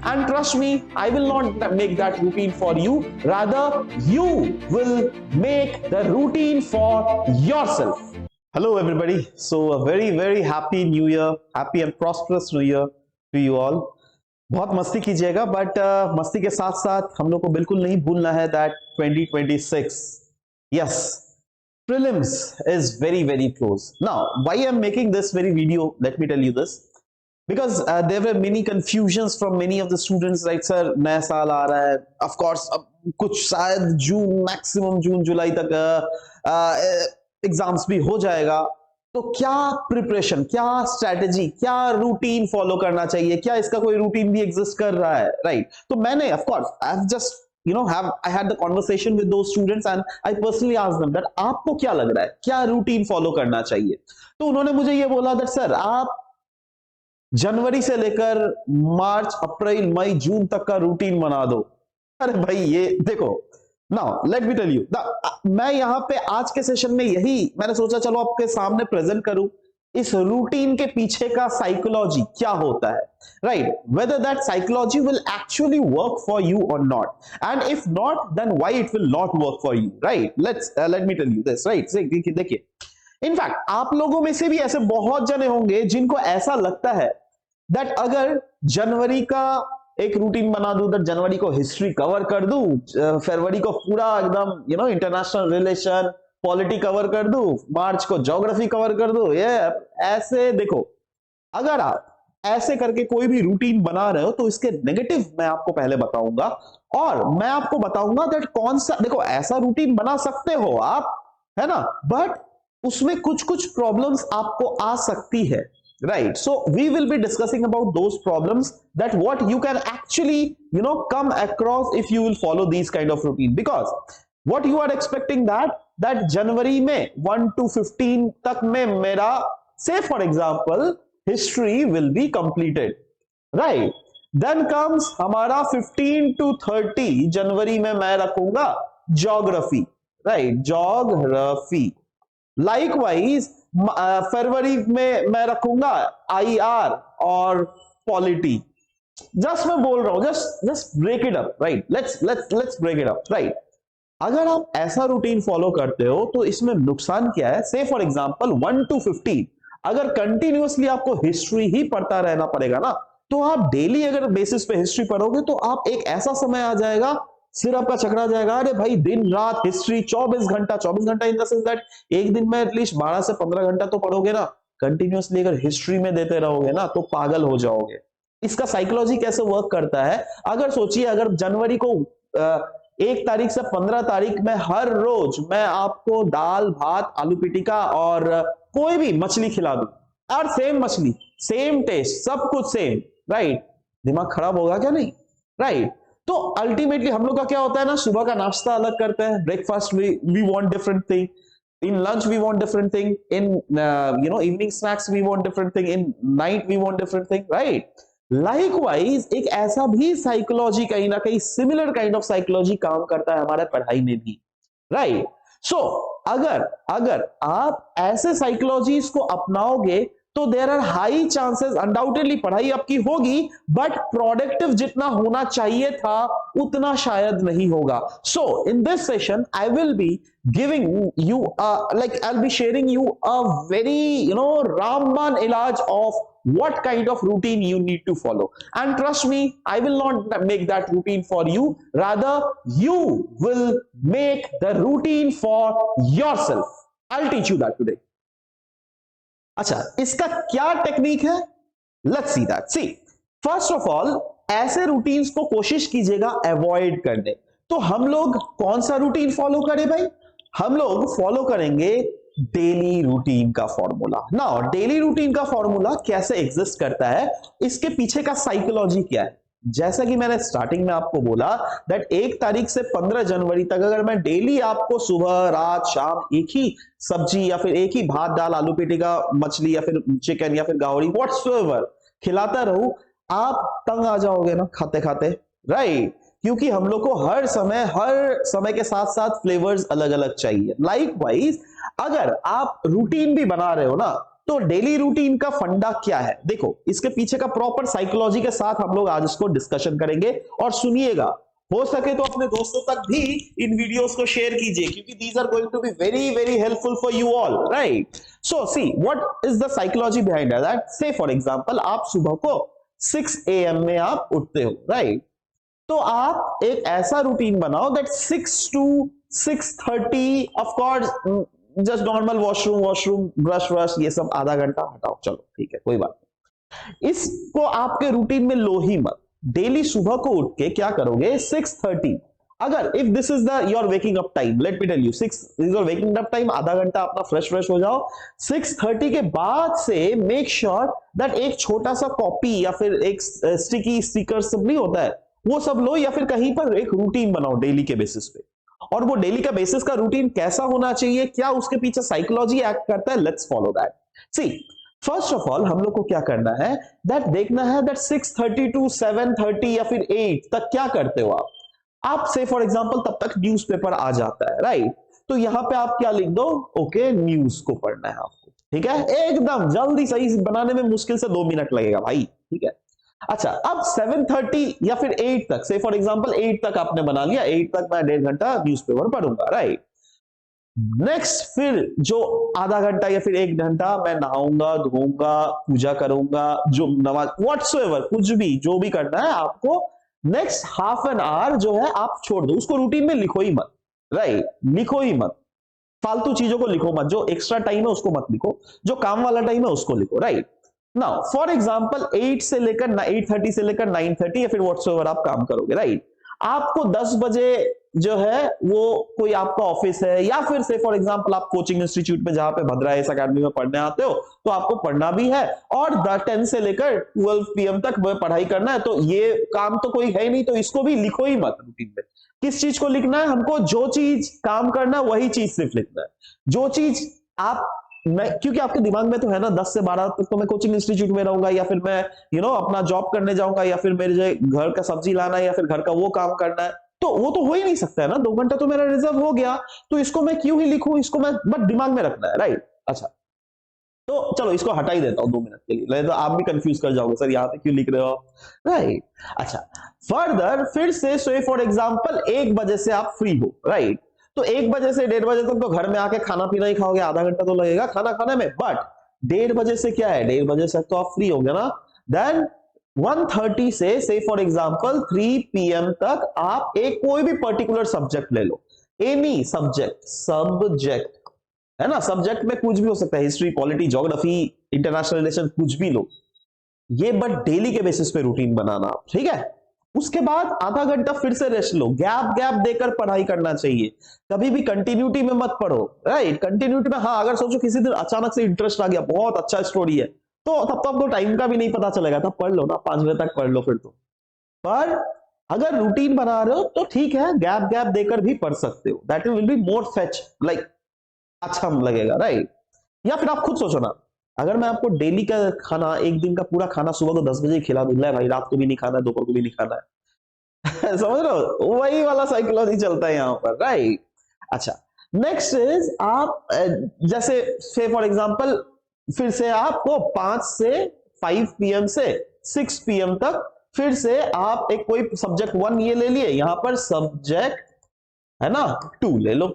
And trust me, I will not make that routine for you. Rather, you will make the routine for yourself. Hello, everybody. So, a very happy New Year, happy and prosperous New Year to you all. बहुत मस्ती कीजिएगा, but मस्ती के साथ साथ हम लोग को बिल्कुल नहीं भूलना है that 2026, yes, prelims is very close. Now, why I'm making this very video? Let me tell you this. Because there were many confusions from many of the students, right? Sir, नया साल आ रहा है, of course, अब कुछ शायद जून, maximum जून जुलाई तक exams भी हो जाएगा, तो क्या प्रिपरेशन, क्या स्ट्रेटेजी, क्या रूटीन फॉलो करना चाहिए, क्या इसका कोई रूटीन भी एग्जिस्ट कर रहा है, राइट? तो मैंने, of course, I've just I had the conversation with those students and I personally asked them that आपको क्या लग रहा है, क्या रूटीन फॉलो करना चाहिए? तो उन्होंने मुझे ये बोला that सर, आप जनवरी से लेकर मार्च, अप्रैल, मई, जून तक का रूटीन बना दो। अरे भाई, ये देखो, now let me tell you, मैं यहां पे आज के सेशन में यही मैंने सोचा चलो आपके सामने प्रेजेंट करूं, इस रूटीन के पीछे का साइकोलॉजी क्या होता है, right? Whether that psychology will actually work for you और not, and if not then why it will not work for you, right? Let me tell you this, right? देखिए, इनफैक्ट आप लोगों में से भी ऐसे बहुत जने होंगे जिनको ऐसा लगता है दैट अगर जनवरी का एक रूटीन बना दूं, दैट जनवरी को हिस्ट्री कवर कर दूं, फरवरी को पूरा एकदम इंटरनेशनल रिलेशन, पॉलिटी कवर कर दूं, मार्च को ज्योग्राफी कवर कर दूं, ये ऐसे देखो, अगर आप ऐसे करके कोई भी रूटीन बना रहे हो तो इसके नेगेटिव मैं आपको पहले बताऊंगा, और मैं आपको बताऊंगा दैट कौन सा, देखो, ऐसा रूटीन बना सकते हो आप, है ना, बट उसमें कुछ प्रॉब्लम्स आपको आ सकती है, right? So we will be discussing about those problems, that what you can actually come across if you will follow these kind of routine, because what you are expecting that जनवरी में 1 to 15 तक में मेरा, say for example, history will be completed, right? Then comes हमारा 15 to 30 जनवरी में मैं रखूंगा geography, right? Geography. Likewise फरवरी में मैं रखूंगा आईआर और पॉलिटी। जस्ट मैं बोल रहा हूं, just break it up, right? Let's break it up, right? अगर आप ऐसा रूटीन फॉलो करते हो तो इसमें नुकसान क्या है? से फॉर एग्जांपल 1 to 15 अगर कंटिन्यूअसली आपको हिस्ट्री ही पढ़ता रहना पड़ेगा ना, तो आप डेली अगर बेसिस पे हिस्ट्री पढ़ोगे तो आप एक ऐसा समय आ जाएगा, सिर आपका चकरा जाएगा, अरे भाई दिन रात हिस्ट्री 24 घंटा इन द सेंस दैट एक दिन में एटलीस्ट 12 से 15 घंटा तो पढ़ोगे ना, कंटिन्यूअसली अगर हिस्ट्री में देते रहोगे ना तो पागल हो जाओगे। इसका साइकोलॉजी कैसे वर्क करता है, अगर सोचिए, अगर जनवरी को 1 तारीख से 15 तारीख में हर रोज मैं आपको दाल भात आलू पिटिका और कोई भी मछली खिला दूं, और सेम मछली, सेम टेस्ट, सब कुछ सेम, राइट? दिमाग खराब होगा क्या? नहीं, राइट? तो अल्टीमेटली हम लोग का क्या होता है ना, सुबह का नाश्ता अलग करते हैं, breakfast we want different thing, in lunch we want different thing, in evening snacks we want different thing, in night we want different thing, right? Likewise एक ऐसा भी साइकोलॉजी, कहीं ना कहीं सिमिलर काइंड ऑफ साइकोलॉजी काम करता है हमारे पढ़ाई में भी, राइट? सो अगर आप ऐसे साइकोलॉजीज को अपनाओगे तो there are high chances, undoubtedly पढ़ाई आपकी होगी, बट प्रोडक्टिव जितना होना चाहिए था उतना शायद नहीं होगा। So in this session I will be giving you I'll be sharing you a very रामबाण इलाज of what kind of routine you need to follow, and trust me, I will not make that routine for you, rather you will make the routine for yourself. I'll teach you that today. अच्छा, इसका क्या technique है? Let's see that. See, first of all, ऐसे routines को कोशिश कीजिएगा avoid करने। तो हम लोग कौन सा रूटीन फॉलो करें भाई? हम लोग फॉलो करेंगे डेली रूटीन का फॉर्मूला। नाउ डेली रूटीन का फॉर्मूला कैसे एग्जिस्ट करता है, इसके पीछे का साइकोलॉजी क्या है? जैसा कि मैंने स्टार्टिंग में आपको बोला दैट 1 तारीख से 15 जनवरी तक अगर मैं डेली आपको सुबह रात शाम एक ही सब्जी या फिर एक ही भात दाल आलू पिटिका मछली या फिर चिकन या फिर गावड़ी व्हाटसोएवर खिलाता रहूं, आप तंग आ जाओगे ना खाते खाते, राइट? क्योंकि हम लोग को हर समय के साथ साथ फ्लेवर्स अलग अलग चाहिए। लाइकवाइज अगर आप रूटीन भी बना रहे हो ना, तो डेली रूटीन का फंडा क्या है, देखो इसके पीछे का प्रॉपर साइकोलॉजी के साथ हम लोग आज इसको डिस्कशन करेंगे। और सुनिएगा, हो सके तो अपने दोस्तों तक भी इन वीडियोस को शेयर कीजिए, क्योंकि these are going to be very very helpful for you all, right. So see what is the psychology behind that. Say for example आप सुबह को 6 AM में आप उठते हो, राइट। तो आप एक ऐसा रूटीन बनाओ that 6 to 6:30, of course just normal washroom brush ये सब आधा घंटा हटाओ, चलो ठीक है कोई बात नहीं। इसको आपके रूटीन में लो ही मत। डेली सुबह को उठ के क्या करोगे, 6:30, अगर if this is the your waking up time, let me tell you 6 is your waking up time, आधा घंटा अपना फ्रेश हो जाओ। 6:30 के बाद से मेक श्योर दैट एक छोटा सा कॉपी या फिर एक स्टिकर सब नहीं होता है, वो सब लो, या फिर कहीं पर एक रूटीन बनाओ डेली के बेसिस पे। और वो डेली का बेसिस का रूटीन कैसा होना चाहिए, क्या उसके पीछे साइकोलॉजी एक्ट करता है, let's follow that. See first of all हम लोग को क्या करना है, दैट देखना है दैट 6:30 to 7:30 या फिर 8 तक क्या करते हो आप से फॉर एग्जांपल तब तक न्यूज़पेपर आ जाता है, राइट। तो यहां पे आप क्या लिख दो, ओके न्यूज को पढ़ना है आपको, ठीक है, एकदम जल्दी, सही बनाने में मुश्किल से 2 मिनट लगेगा भाई, ठीक है। अच्छा, अब 7:30 या फिर 8 तक, से फॉर एग्जांपल 8 तक आपने बना लिया, 8 तक मैं 1.5 घंटा न्यूज़पेपर पढ़ूंगा, राइट। नेक्स्ट फिर जो आधा घंटा या फिर 1 घंटा मैं नहाऊंगा, धोऊंगा, पूजा करूंगा, जो नमाज व्हाटसोएवर कुछ भी जो भी करना है आपको, नेक्स्ट हाफ एन आवर जो है आप छोड़ दो, उसको रूटीन में लिखो ही मत, राइट, लिखो ही मत, फालतू चीजों को लिखो मत, जो एक्स्ट्रा टाइम है उसको मत लिखो, जो काम वाला टाइम है उसको लिखो, राइट। नाउ फॉर एग्जांपल 8 से लेकर 8:30 से लेकर 9:30 या फिर व्हाटसोएवर आप काम करोगे, राइट। आपको 10 बजे जो है वो कोई आपका ऑफिस है, या फिर से फॉर एग्जांपल आप कोचिंग इंस्टीट्यूट में जहां पे भद्राइस अकेडमी में पढ़ने आते हो, तो आपको पढ़ना भी है, और 10 से लेकर 12 PM तक पढ़ाई करना है, तो ये काम तो कोई है नहीं, तो इसको भी लिखो ही मत रूटीन में। किस चीज को लिखना है हमको, जो चीज काम करना है वही चीज सिर्फ लिखना है, जो चीज आप क्योंकि आपके दिमाग में तो है ना 10 से 12 तक तो मैं कोचिंग इंस्टीट्यूट में रहूंगा, या फिर मैं अपना जॉब करने जाऊंगा, या फिर मेरे जो घर का सब्जी लाना है, या फिर घर का वो काम करना है, तो वो तो हो ही नहीं सकता है ना, 2 घंटा तो मेरा रिजर्व हो गया, तो इसको मैं क्यों ही लिखूं, इसको मैं बस दिमाग में रखना है, राइट। अच्छा, तो चलो इसको हटा ही देता हूं 2 मिनट के लिए, नहीं तो आप भी कंफ्यूज कर जाओगे, सर यहाँ पे क्यों लिख रहे हो, राइट। अच्छा, फर्दर फिर से फॉर एग्जांपल 1 बजे से आप फ्री हो, राइट। तो 1 बजे से 1:30 बजे तक तो घर में आके खाना पीना ही खाओगे, आधा घंटा तो लगेगा खाना खाने में, बट 1:30 बजे से क्या है, 1:30 बजे से तो आप फ्री होंगे ना, देन 1:30 से फॉर एग्जांपल 3 PM तक आप एक कोई भी पर्टिकुलर सब्जेक्ट ले लो, एनी सब्जेक्ट है ना, सब्जेक्ट में कुछ भी हो सकता है, history, polity, geography, international relation, कुछ भी लो, ये बट डेली के बेसिस पे रूटीन बनाना, ठीक है। उसके बाद आधा घंटा फिर से रेस्ट लो, गैप देकर पढ़ाई करना चाहिए, कभी भी कंटिन्यूटी में मत पढ़ो, राइट। कंटिन्यूटी में हाँ, अगर सोचो किसी दिन अचानक से इंटरेस्ट आ गया, बहुत अच्छा स्टोरी है, तो तब तो आपको टाइम का भी नहीं पता चलेगा, तब पढ़ लो ना, 5 बजे तक पढ़ लो फिर तो। पर अगर रूटीन बना रहे हो तो ठीक है, गैप देकर भी पढ़ सकते हो, that will be more fetch, like अच्छा लगेगा, राइट। या फिर आप खुद सोचो ना, अगर मैं आपको डेली का खाना, एक दिन का पूरा खाना सुबह को 10 बजे खिला दूंगा, भाई रात को भी नहीं खाना है, दोपहर को भी नहीं खाना है समझ रहे हो, वही वाला साइकोलॉजी चलता है यहाँ पर, राइट। अच्छा, नेक्स्ट इज आप जैसे से फॉर एग्जांपल फिर से आपको 5 से 5 PM से 6 PM तक फिर से आप एक कोई सब्जेक्ट 1 ये ले लिए, यहां पर सब्जेक्ट है ना 2 ले लो,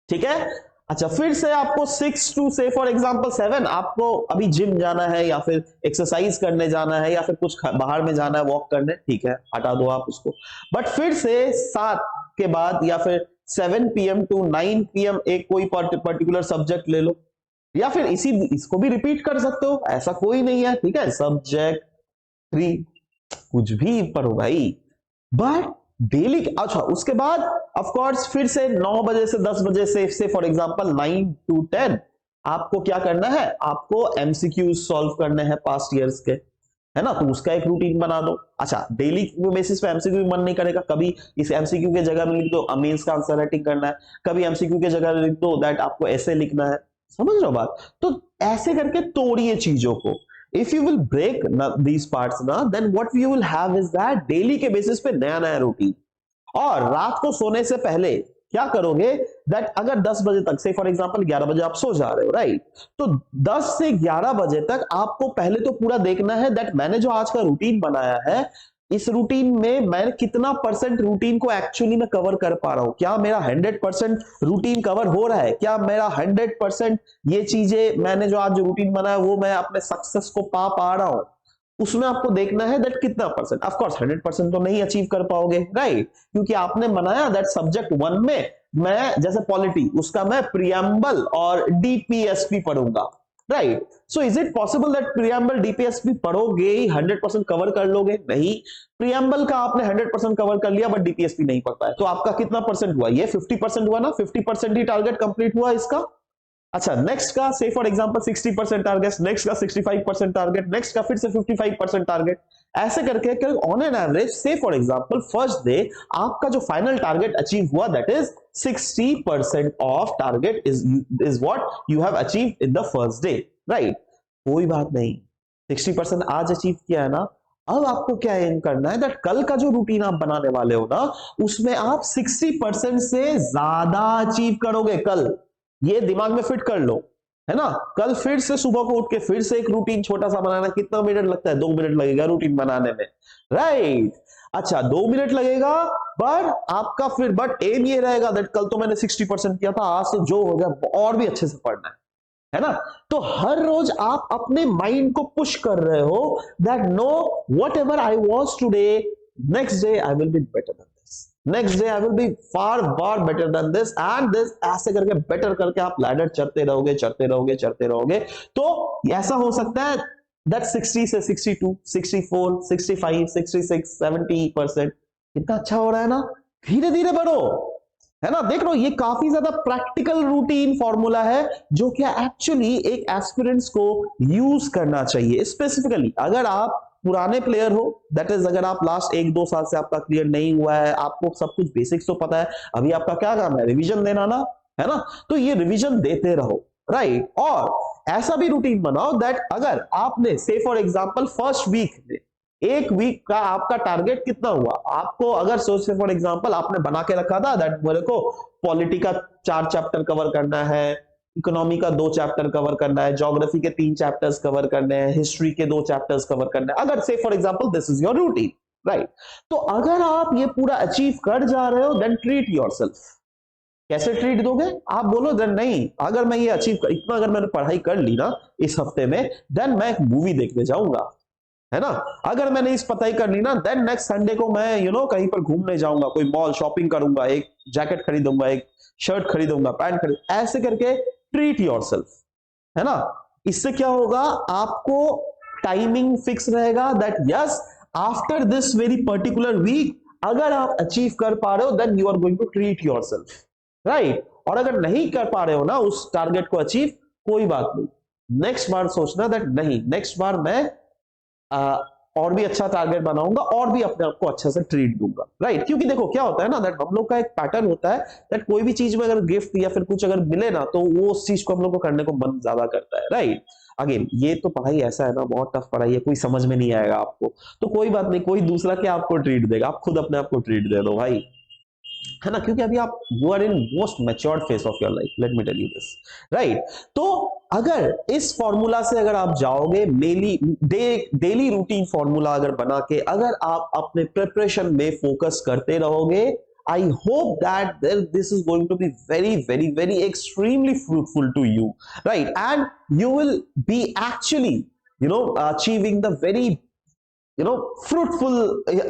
ठीक है। अच्छा, फिर से आपको 6 to से फॉर एग्जांपल 7 आपको अभी जिम जाना है, या फिर एक्सरसाइज करने जाना है, या फिर कुछ बाहर में जाना है वॉक करने, ठीक है, हटा दो आप उसको। बट फिर से 7 के बाद या फिर 7 PM to 9 PM एक कोई पर्टिकुलर सब्जेक्ट ले लो, या फिर इसको भी रिपीट कर सकते हो, ऐसा कोई नहीं है, ठीक है। सब्जेक्ट 3 कुछ भी पढ़ो भाई, बट डेली। अच्छा, उसके बाद ऑफ कोर्स फिर से 9 बजे से 10 बजे से फॉर एग्जांपल 9 to 10 आपको क्या करना है, आपको एमसीक्यू सॉल्व करने हैं पास्ट ईयर्स के, है ना, तो उसका एक रूटीन बना दो। अच्छा, डेली बेसिस पे एमसीक्यू मन नहीं करेगा, कभी इस एमसीक्यू के जगह में लिख दो मेंस का आंसर राइटिंग करना है, कभी एमसीक्यू के जगह लिख दो दैट आपको ऐसे लिखना है, समझ रहे हो बात। तो ऐसे करके तोड़िए चीजों को। If you will break these parts ना, then what you will have is that daily के बेसिस पे नया रूटीन। और रात को सोने से पहले क्या करोगे दैट अगर 10 बजे तक से फॉर एग्जांपल 11 बजे आप सो जा रहे हो, राइट, तो 10 से 11 बजे तक आपको पहले तो पूरा देखना है दैट मैंने जो आज का रूटीन बनाया है, इस रूटीन में मैं कितना परसेंट रूटीन को एक्चुअली में कवर कर पा रहा हूं, क्या मेरा 100% रूटीन कवर हो रहा है, क्या मेरा 100% ये चीजें मैंने जो आज रूटीन बनाया वो मैं अपने सक्सेस को पा रहा हूं, उसमें आपको देखना है दैट कितना परसेंट। ऑफ कोर्स 100% तो नहीं अचीव कर पाओगे, राइट, क्योंकि आपने बनाया दैट सब्जेक्ट 1 में मैं जैसे पॉलिटी उसका मैं प्रियम्बल और डीपीएसपी पढ़ूंगा, right. So is it possible that preamble DPSP पढ़ोगे ही 100% कवर कर लोगे? नहीं, प्रियम्बल का आपने 100% कवर कर लिया बट डीपीएसपी नहीं पढ़ पाए, तो आपका कितना परसेंट हुआ? ये 50% हुआ ना, 50% ही टारगेट कंप्लीट हुआ इसका। अच्छा, नेक्स्ट का से फॉर एग्जांपल 60% टारगेट, नेक्स्ट का 65% टारगेट, नेक्स्ट का फिर से 55% टारगेट, ऐसे करके ऑन एन एवरेज से फॉर एग्जांपल फर्स्ट डे आपका जो फाइनल टारगेट अचीव हुआ that is 60% of target is what you have achieved in the first day, right. कोई बात नहीं, 60% आज अचीव किया है ना, अब आपको क्या एम करना है दैट कल का जो रूटीन आप बनाने वाले हो ना उसमें आप 60% से ज्यादा अचीव करोगे कल, ये दिमाग में फिट कर लो, है ना। कल फिर से सुबह को उठ के फिर से एक रूटीन छोटा सा बनाना, कितना मिनट लगता है? 2 मिनट लगेगा रूटीन बनाने में, राइट। अच्छा 2 मिनट लगेगा, पर आपका फिर बट एम ये रहेगा दैट कल तो मैंने 60% किया था, आज से जो हो जाए और भी अच्छे से पढ़ना है ना। तो हर रोज आप अपने माइंड को पुश कर रहे हो that know what ever I was today, next day I will be better than this, next day I will B far far better than this and this, ऐसे करके बेटर करके आप लैडर चढ़ते रहोगे चढ़ते रहोगे चढ़ते रहोगे। तो ऐसा हो सकता है दैट 60 से 62, 64, 65, 66, 70% कितना अच्छा हो रहा है ना। धीरे धीरे बढ़ो, है ना। देख लो ये काफी ज्यादा प्रैक्टिकल रूटीन फॉर्मूला है जो कि एक्चुअली एक एस्पिरेंट्स को यूज करना चाहिए। स्पेसिफिकली अगर आप पुराने प्लेयर हो, दैट इज अगर आप लास्ट 1-2 साल से आपका क्लियर नहीं हुआ है, आपको सब कुछ बेसिक्स तो पता है, अभी आपका क्या काम है? रिवीजन देना ना, है ना। तो ये रिवीजन देते रहो, राइट। और ऐसा भी रूटीन बनाओ दैट अगर आपने से फॉर एग्जांपल फर्स्ट वीक में, एक वीक का आपका टारगेट कितना हुआ, आपको अगर सोच से फॉर एग्जांपल आपने बना के रखा था दैट मेरे को पॉलिटी का 4 चैप्टर कवर करना है, इकोनॉमी का 2 चैप्टर कवर करना है, ज्योग्राफी के 3 चैप्टर्स कवर करने हैं, हिस्ट्री के 2 चैप्टर्स कवर करने हैं, अगर से for example this is your routine, right. तो अगर आप ये पूरा अचीव कर जा रहे हो देन ट्रीट योरसेल्फ। कैसे ट्रीट दोगे? आप बोलो देन नहीं, अगर मैं ये अचीव इतना अगर मैंने पढ़ाई कर ली ना इस हफ्ते में, देन मैं एक मूवी देखने जाऊंगा, है ना। अगर मैंने इस पढ़ाई कर ली ना देन नेक्स्ट संडे को मैं कहीं पर घूमने जाऊंगा, कोई मॉल शॉपिंग करूंगा, एक जैकेट खरीदूंगा, एक शर्ट खरीदूंगा, पैंट खरीद, ऐसे करके ट्रीट योरसेल्फ, है ना। इससे क्या होगा, आपको टाइमिंग फिक्स रहेगा that yes after this very particular week अगर आप अचीव कर पा रहे हो then you are going to treat yourself, right. और अगर नहीं कर पा रहे हो ना उस टारगेट को अचीव, कोई बात नहीं, नेक्स्ट बार सोचना दैट नहीं, नेक्स्ट बार मैं और भी अच्छा टारगेट बनाऊंगा और भी अपने आप को अच्छा से ट्रीट दूंगा, राइट। क्योंकि देखो क्या होता है ना दैट हम लोग का एक पैटर्न होता है दैट कोई भी चीज में अगर गिफ्ट या फिर कुछ अगर मिले ना तो वो उस चीज को हम लोग को करने को मन ज्यादा करता है, राइट। अगेन ये तो पढ़ाई ऐसा है ना, बहुत टफ पढ़ाई है, कोई समझ में नहीं आएगा आपको, तो कोई बात नहीं, कोई दूसरा क्या आपको ट्रीट देगा, आप खुद अपने आप को ट्रीट दे दो भाई, है ना। क्योंकि अभी आप you are in most matured phase of your life, let me tell you this, right. तो अगर इस फॉर्मूला से अगर आप जाओगे डेली रूटीन फॉर्मूला अगर बना के अगर आप अपने प्रिपरेशन में फोकस करते रहोगे, I hope that this is going to be very, very, very extremely fruitful to you, right? And you will be actually, achieving the very fruitful,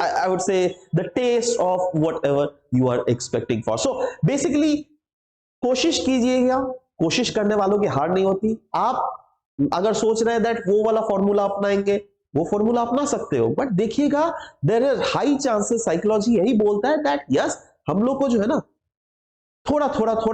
I would say, the taste of whatever you are expecting for. So basically कोशिश कीजिएगा, कोशिश करने वालों की हार नहीं होती। आप अगर सोच रहे हैं दैट वो वाला फॉर्मूला अपनाएंगे, वो फॉर्मूला अपना सकते हो, बट देखिएगा there are high chances, psychology यही बोलता है दैट यस हम लोग को जो है ना थोड़ा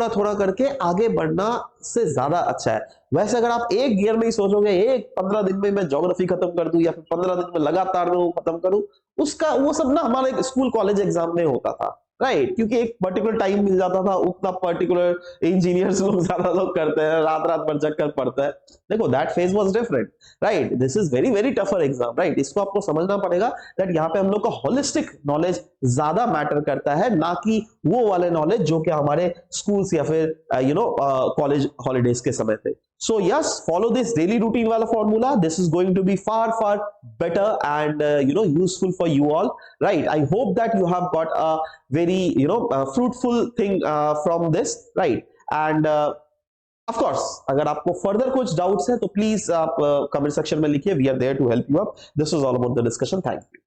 थोड़ा करके आगे बढ़ना से ज्यादा अच्छा है। वैसे अगर आप एक गियर में ही सोचोगे, एक 15 दिन में मैं ज्योग्राफी खत्म कर दूं या फिर 15 दिन में लगातार में वो खत्म करूं, उसका वो सब ना हमारे स्कूल कॉलेज एग्जाम में होता था, राइट। क्योंकि एक पर्टिकुलर टाइम मिल जाता था, उतना पर्टिकुलर इंजीनियर्स लोग ज्यादा लोग करते हैं, रात रात भर जग कर पढ़ते हैं। देखो that phase was different, right. This is very very tougher exam, right. इसको आपको समझना पड़ेगा दैट यहाँ पे हम लोग का होलिस्टिक नॉलेज ज्यादा मैटर करता है, ना कि वो वाले नॉलेज जो कि हमारे स्कूल्स या फिर कॉलेज हॉलीडेज के समय थे. So yes, follow this daily routine wala formula. This is going to be far better and useful for you all, right? I hope that you have got a very fruitful thing from this, right? And of course, अगर आपको further कुछ doubts है तो please आप comment section में लिखिए. We are there to help you up. This was all about the discussion. Thank you.